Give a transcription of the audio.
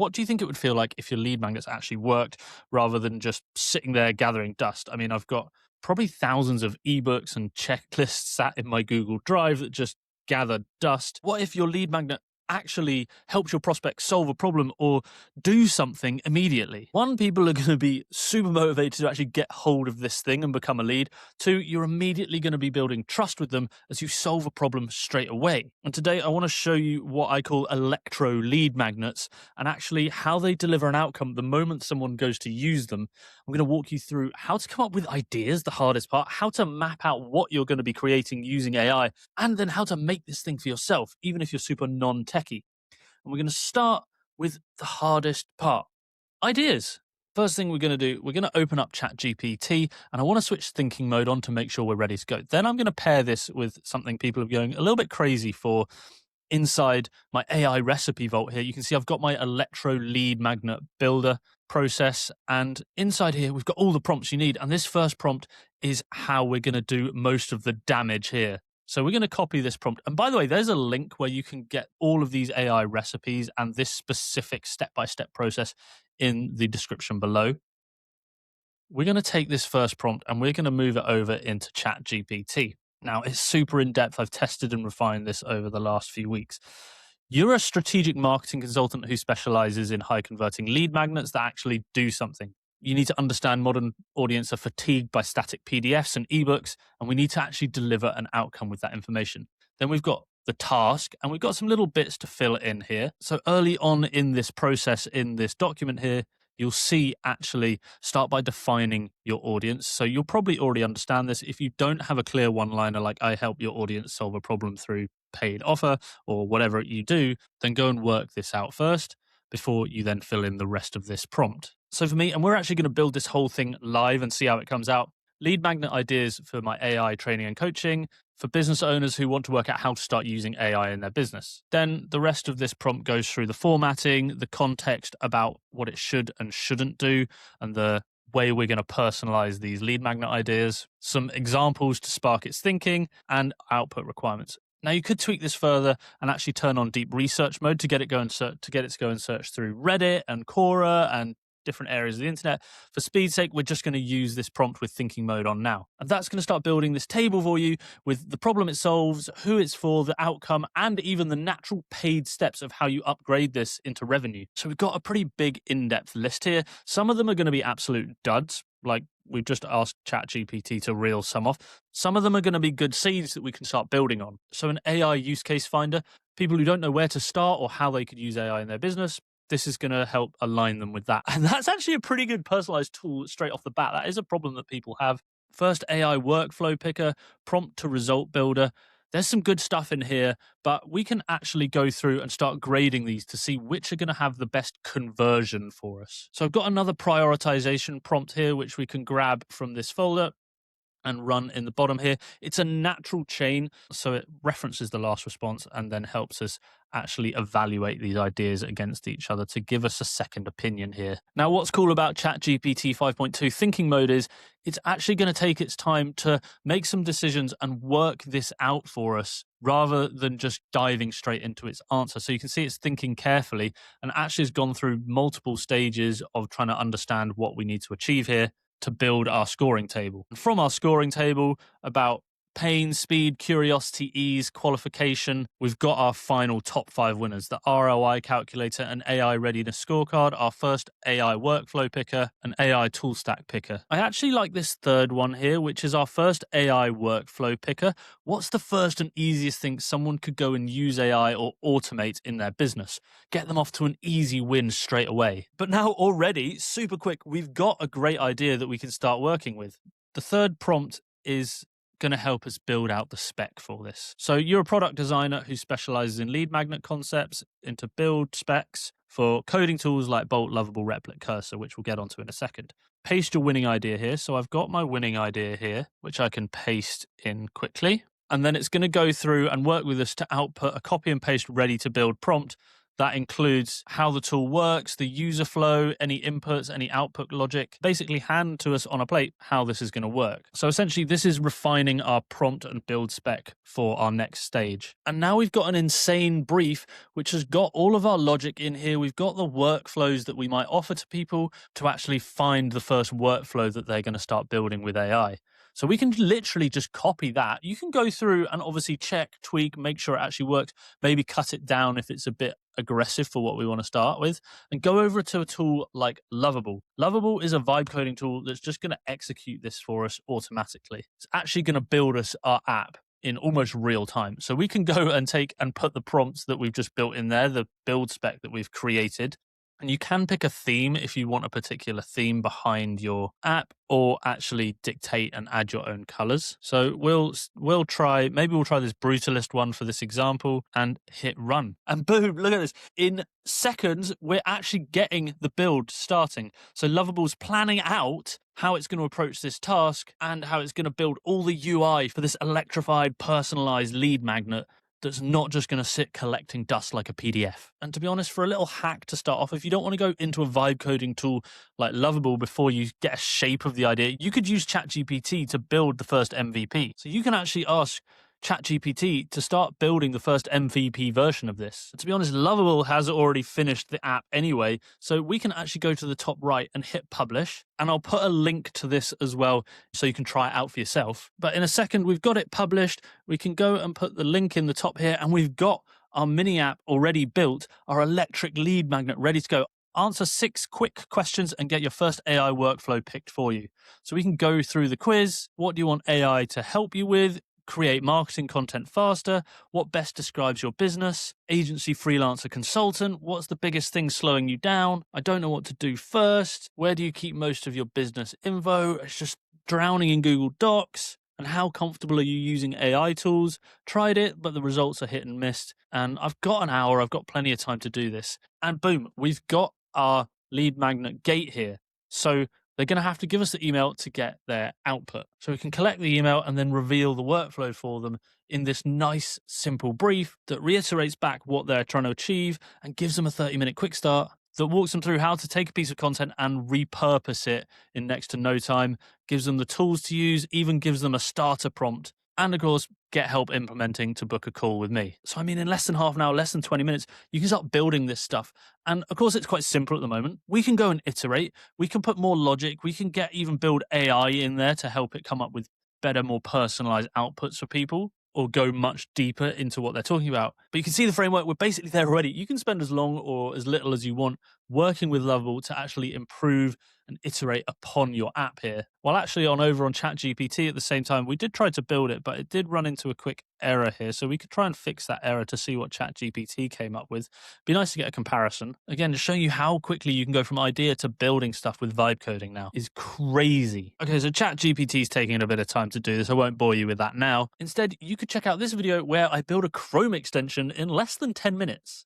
what do you think it would feel like if your lead magnets actually worked rather than just sitting there gathering dust? I mean, I've got probably thousands of ebooks and checklists sat in my Google Drive that just gather dust. What if your lead magnet actually helps your prospect solve a problem or do something immediately? One, people are going to be super motivated to actually get hold of this thing and become a lead. Two, you're immediately going to be building trust with them as you solve a problem straight away. And today I want to show you what I call Electro Lead Magnets and actually how they deliver an outcome the moment someone goes to use them. I'm going to walk you through how to come up with ideas, the hardest part, how to map out what you're going to be creating using AI, and then how to make this thing for yourself, even if you're super non-techy. And we're going to start with the hardest part, ideas. First thing we're going to do, we're going to open up ChatGPT, and I want to switch thinking mode on to make sure we're ready to go. Then I'm going to pair this with something people are going a little bit crazy for inside my AI recipe vault here. You can see I've got my Electro Lead Magnet Builder process, and inside here we've got all the prompts you need. And this first prompt is how we're going to do most of the damage here. So we're going to copy this prompt. And by the way, there's a link where you can get all of these AI recipes and this specific step-by-step process in the description below. We're going to take this first prompt and we're going to move it over into ChatGPT. Now, it's super in-depth. I've tested and refined this over the last few weeks. You're a strategic marketing consultant who specializes in high-converting lead magnets that actually do something. You need to understand modern audience are fatigued by static PDFs and ebooks, and we need to actually deliver an outcome with that information. Then we've got the task, and we've got some little bits to fill in here. So early on in this process, in this document here, you'll see actually start by defining your audience. So you'll probably already understand this. If you don't have a clear one-liner like I help your audience solve a problem through paid offer or whatever you do, then go and work this out first before you then fill in the rest of this prompt. So for me, and we're actually going to build this whole thing live and see how it comes out. Lead magnet ideas for my AI training and coaching for business owners who want to work out how to start using AI in their business. Then the rest of this prompt goes through the formatting, the context about what it should and shouldn't do, and the way we're going to personalize these lead magnet ideas, some examples to spark its thinking, and output requirements. Now, you could tweak this further and actually turn on deep research mode to get it to go and search through Reddit and Quora and different areas of the internet. For speed's sake, we're just going to use this prompt with thinking mode on now. And that's going to start building this table for you with the problem it solves, who it's for, the outcome, and even the natural paid steps of how you upgrade this into revenue. So we've got a pretty big in-depth list here. Some of them are going to be absolute duds, like we've just asked ChatGPT to reel some off. Some of them are going to be good seeds that we can start building on. So an AI use case finder, people who don't know where to start or how they could use AI in their business, this is going to help align them with that. And that's actually a pretty good personalized tool straight off the bat. That is a problem that people have. First, AI workflow picker, prompt to result builder. There's some good stuff in here, but we can actually go through and start grading these to see which are going to have the best conversion for us. So I've got another prioritization prompt here, which we can grab from this folder and run in the bottom here. It's a natural chain, so it references the last response and then helps us actually evaluate these ideas against each other to give us a second opinion here. Now, what's cool about ChatGPT 5.2 thinking mode is it's actually going to take its time to make some decisions and work this out for us rather than just diving straight into its answer. So you can see it's thinking carefully and actually has gone through multiple stages of trying to understand what we need to achieve here to build our scoring table. And from our scoring table, about pain, speed, curiosity, ease, qualification, we've got our final top 5 winners, the ROI calculator and AI readiness scorecard, our first AI workflow picker, and AI tool stack picker. I actually like this third one here, which is our first AI workflow picker. What's the first and easiest thing someone could go and use AI or automate in their business? Get them off to an easy win straight away. But now already, super quick, we've got a great idea that we can start working with. The third prompt is going to help us build out the spec for this. So you're a product designer who specializes in lead magnet concepts, into build specs for coding tools like Bolt, Lovable, Replit, Cursor, which we'll get onto in a second. Paste your winning idea here. So I've got my winning idea here, which I can paste in quickly. And then it's going to go through and work with us to output a copy and paste ready to build prompt That includes how the tool works, the user flow, any inputs, any output logic. Basically hand to us on a plate how this is going to work. So essentially this is refining our prompt and build spec for our next stage. And now we've got an insane brief which has got all of our logic in here. We've got the workflows that we might offer to people to actually find the first workflow that they're going to start building with AI. So we can literally just copy that. You can go through and obviously check, tweak, make sure it actually works, maybe cut it down if it's a bit aggressive for what we want to start with, and go over to a tool like Lovable. Lovable is a vibe coding tool that's just going to execute this for us automatically. It's actually going to build us our app in almost real time. So we can go and take and put the prompts that we've just built in there, the build spec that we've created. And you can pick a theme if you want a particular theme behind your app, or actually dictate and add your own colors. So we'll try this brutalist one for this example and hit run. And boom, look at this. In seconds, we're actually getting the build starting. So Lovable's planning out how it's going to approach this task and how it's going to build all the UI for this electrified, personalized lead magnet that's not just going to sit collecting dust like a PDF. And to be honest, for a little hack to start off, if you don't want to go into a vibe coding tool like Lovable before you get a shape of the idea, you could use ChatGPT to build the first MVP. So you can actually ask ChatGPT to start building the first MVP version of this. To be honest, Lovable has already finished the app anyway, so we can actually go to the top right and hit publish, and I'll put a link to this as well so you can try it out for yourself. But in a second, we've got it published. We can go and put the link in the top here, and we've got our mini app already built, our electric lead magnet ready to go. Answer 6 quick questions and get your first AI workflow picked for you. So we can go through the quiz. What do you want AI to help you with? Create marketing content faster. What best describes your business? Agency, freelancer, consultant. What's the biggest thing slowing you down? I don't know what to do first. Where do you keep most of your business info? It's just drowning in Google Docs. And how comfortable are you using AI tools? Tried it, but the results are hit and miss. And I've got an hour. I've got plenty of time to do this. And boom, we've got our lead magnet gate here. So they're going to have to give us the email to get their output. So we can collect the email and then reveal the workflow for them in this nice, simple brief that reiterates back what they're trying to achieve and gives them a 30-minute quick start that walks them through how to take a piece of content and repurpose it in next to no time, gives them the tools to use, even gives them a starter prompt, and of course, get help implementing to book a call with me. So I mean, in less than half an hour, less than 20 minutes, you can start building this stuff. And of course, it's quite simple at the moment. We can go and iterate. We can put more logic. We can even build AI in there to help it come up with better, more personalized outputs for people, or go much deeper into what they're talking about. But you can see the framework. We're basically there already. You can spend as long or as little as you want working with Lovable to actually improve and iterate upon your app here. While actually over on ChatGPT at the same time, we did try to build it, but it did run into a quick error here. So we could try and fix that error to see what ChatGPT came up with. Be nice to get a comparison. Again, to show you how quickly you can go from idea to building stuff with vibe coding now is crazy. Okay, so ChatGPT is taking a bit of time to do this. I won't bore you with that now. Instead, you could check out this video where I build a Chrome extension in less than 10 minutes.